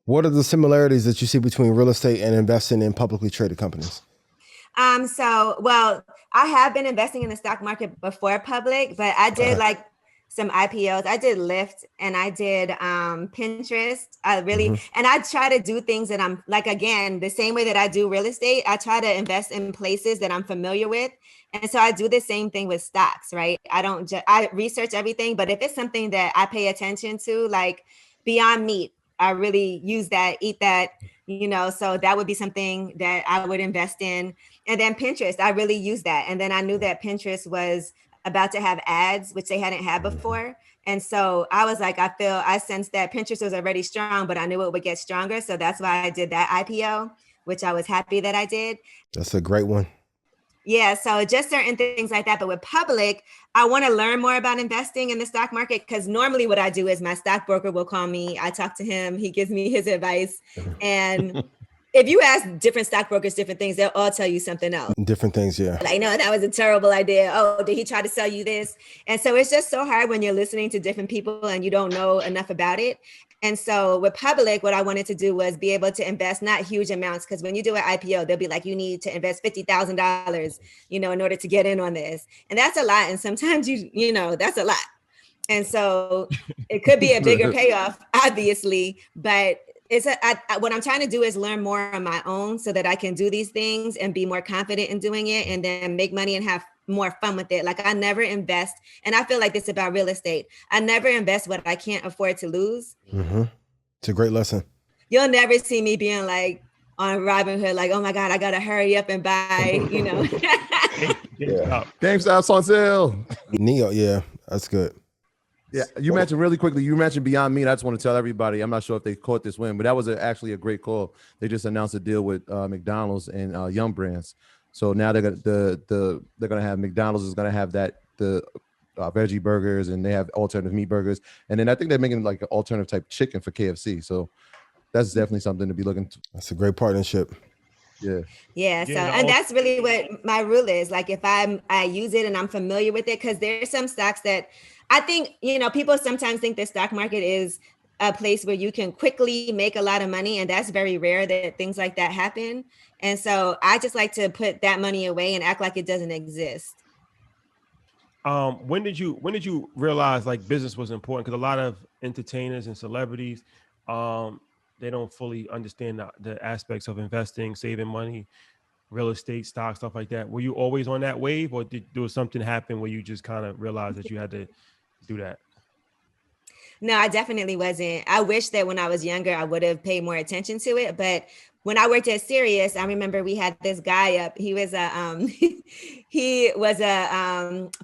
What are the similarities that you see between real estate and investing in publicly traded companies? Well, I have been investing in the stock market before public, but I did like some IPOs. I did Lyft and I did Pinterest. And I try to do things that I'm like, again, the same way that I do real estate, I try to invest in places that I'm familiar with. And so I do the same thing with stocks, right? I research everything, but if it's something that I pay attention to, like Beyond Meat, I really use that, eat that, so that would be something that I would invest in. And then Pinterest, I really used that. And then I knew that Pinterest was about to have ads, which they hadn't had before. And so I was like, I sensed that Pinterest was already strong, but I knew it would get stronger. So that's why I did that IPO, which I was happy that I did. That's a great one. Yeah, so just certain things like that. But with public, I want to learn more about investing in the stock market, because normally what I do is my stockbroker will call me. I talk to him. He gives me his advice. And if you ask different stockbrokers different things, they'll all tell you something else. Different things, yeah. Like, no, that was a terrible idea. Oh, did he try to sell you this? And so it's just so hard when you're listening to different people and you don't know enough about it. And so with public, what I wanted to do was be able to invest not huge amounts, because when you do an IPO, they'll be like, you need to invest $50,000, in order to get in on this. And that's a lot. And sometimes that's a lot. And so it could be a bigger payoff, obviously, but what I'm trying to do is learn more on my own so that I can do these things and be more confident in doing it, and then make money and have more fun with it. Like, I never invest, and I feel like this about real estate. I never invest what I can't afford to lose. Mm-hmm. It's a great lesson. You'll never see me being like on Robinhood, like, oh my God, I got to hurry up and buy, Yeah. GameStop's on sale. Neo, yeah, that's good. Yeah, you mentioned really quickly, Beyond Meat. I just want to tell everybody, I'm not sure if they caught this win, but that was actually a great call. They just announced a deal with McDonald's and Yum Brands. So now they're gonna have McDonald's is gonna have the veggie burgers, and they have alternative meat burgers, and then I think they're making like an alternative type chicken for KFC. So that's definitely something to be looking to. That's a great partnership. Yeah. So, and that's really what my rule is. Like, if I use it and I'm familiar with it, because there's some stocks that I think, people sometimes think the stock market is a place where you can quickly make a lot of money. And that's very rare that things like that happen. And so I just like to put that money away and act like it doesn't exist. When did you realize like business was important? Because a lot of entertainers and celebrities, they don't fully understand the aspects of investing, saving money, real estate, stock, stuff like that. Were you always on that wave, or did there was something happen where you just kind of realized that you had to do that? No, I definitely wasn't. I wish that when I was younger, I would have paid more attention to it. But when I worked at Sirius, I remember we had this guy up. He was a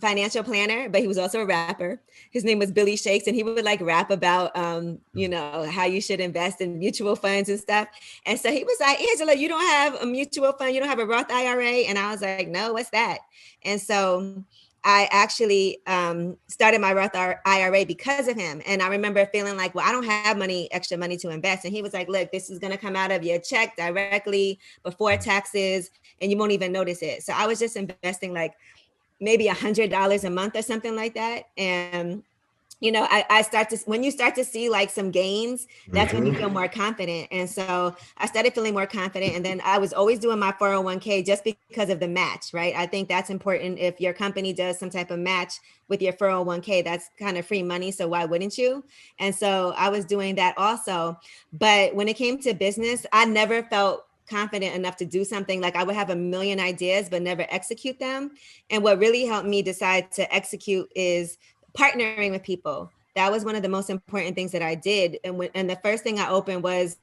financial planner, but he was also a rapper. His name was Billy Shakes, and he would like rap about how you should invest in mutual funds and stuff. And so he was like, Angela, you don't have a mutual fund, you don't have a Roth IRA. And I was like, no, what's that? And so I actually started my Roth IRA because of him. And I remember feeling like, well, I don't have extra money to invest. And he was like, look, this is going to come out of your check directly before taxes, and you won't even notice it. So I was just investing like maybe $100 a month or something like that. And when you start to see like some gains, that's when you feel more confident. And so I started feeling more confident. And then I was always doing my 401k just because of the match, right? I think that's important. If your company does some type of match with your 401k, that's kind of free money. So why wouldn't you? And so I was doing that also. But when it came to business, I never felt confident enough to do something. Like, I would have a million ideas, but never execute them. And what really helped me decide to execute is partnering with people. That was one of the most important things that I did. And the first thing I opened was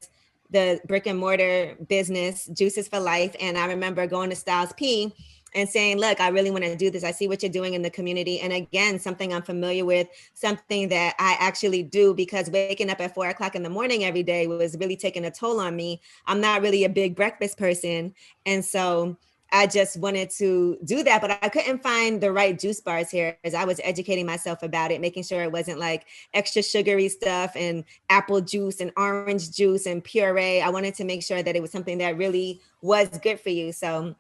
the brick and mortar business, Juices for Life. And I remember going to Styles P and saying, look, I really want to do this. I see what you're doing in the community. And again, something I'm familiar with, something that I actually do, because waking up at 4 o'clock in the morning every day was really taking a toll on me. I'm not really a big breakfast person. And so I just wanted to do that, but I couldn't find the right juice bars here as I was educating myself about it, making sure it wasn't like extra sugary stuff and apple juice and orange juice and puree. I wanted to make sure that it was something that really was good for you. So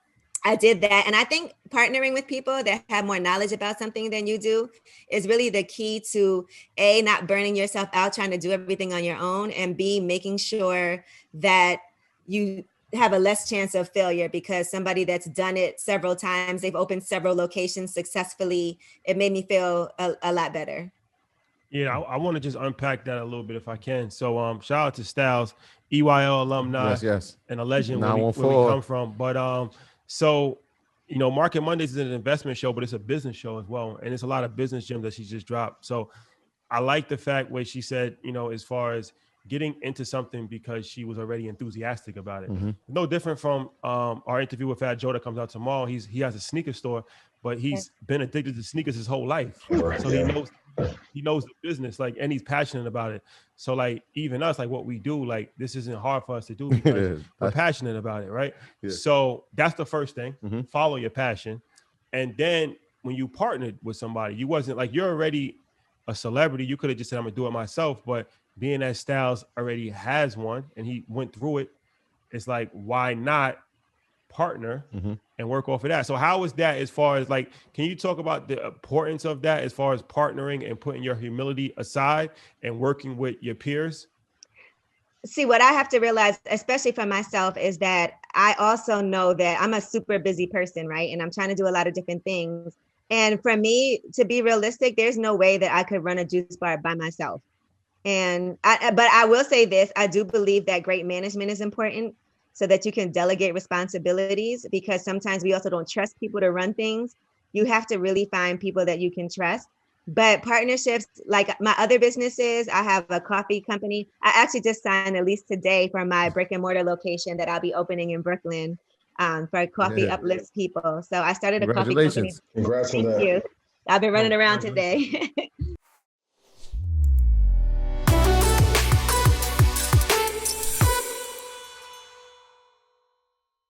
I did that. And I think partnering with people that have more knowledge about something than you do is really the key to A, not burning yourself out trying to do everything on your own, and B, making sure that you have a less chance of failure because somebody that's done it several times, they've opened several locations successfully. It made me feel a lot better. Yeah, I want to just unpack that a little bit if I can. So shout out to Styles, EYL alumni, Yes. and a legend where we 914. come from. But so you know, Market Mondays is an investment show, but it's a business show as well. And it's a lot of business gems that she just dropped. So I like the fact where she said, you know, as far as getting into something because she was already enthusiastic about it. No different from our interview with Fat Joe that comes out tomorrow. He has a sneaker store, but he's been addicted to sneakers his whole life. So he knows the business, like, and he's passionate about it. So like even us, like what we do, like this isn't hard for us to do because we're passionate about it, right? Yeah. So that's the first thing. Follow your passion. And then when you partnered with somebody, you wasn't like, you're already a celebrity. You could have just said, I'm gonna do it myself. But being that Styles already has one and he went through it, it's like, why not partner and work off of that? So how is that as far as like, can you talk about the importance of that as far as partnering and putting your humility aside and working with your peers? See, what I have to realize, especially for myself, is that I also know that I'm a super busy person, right? And I'm trying to do a lot of different things. And for me, to be realistic, there's no way that I could run a juice bar by myself. But I will say this, I do believe that great management is important so that you can delegate responsibilities, because sometimes we also don't trust people to run things. You have to really find people that you can trust. But partnerships, like my other businesses, I have a coffee company. I actually just signed a lease today for my brick and mortar location that I'll be opening in Brooklyn for coffee uplifts people. So I started a coffee company. Congrats on Thank that. you. I've been running around today.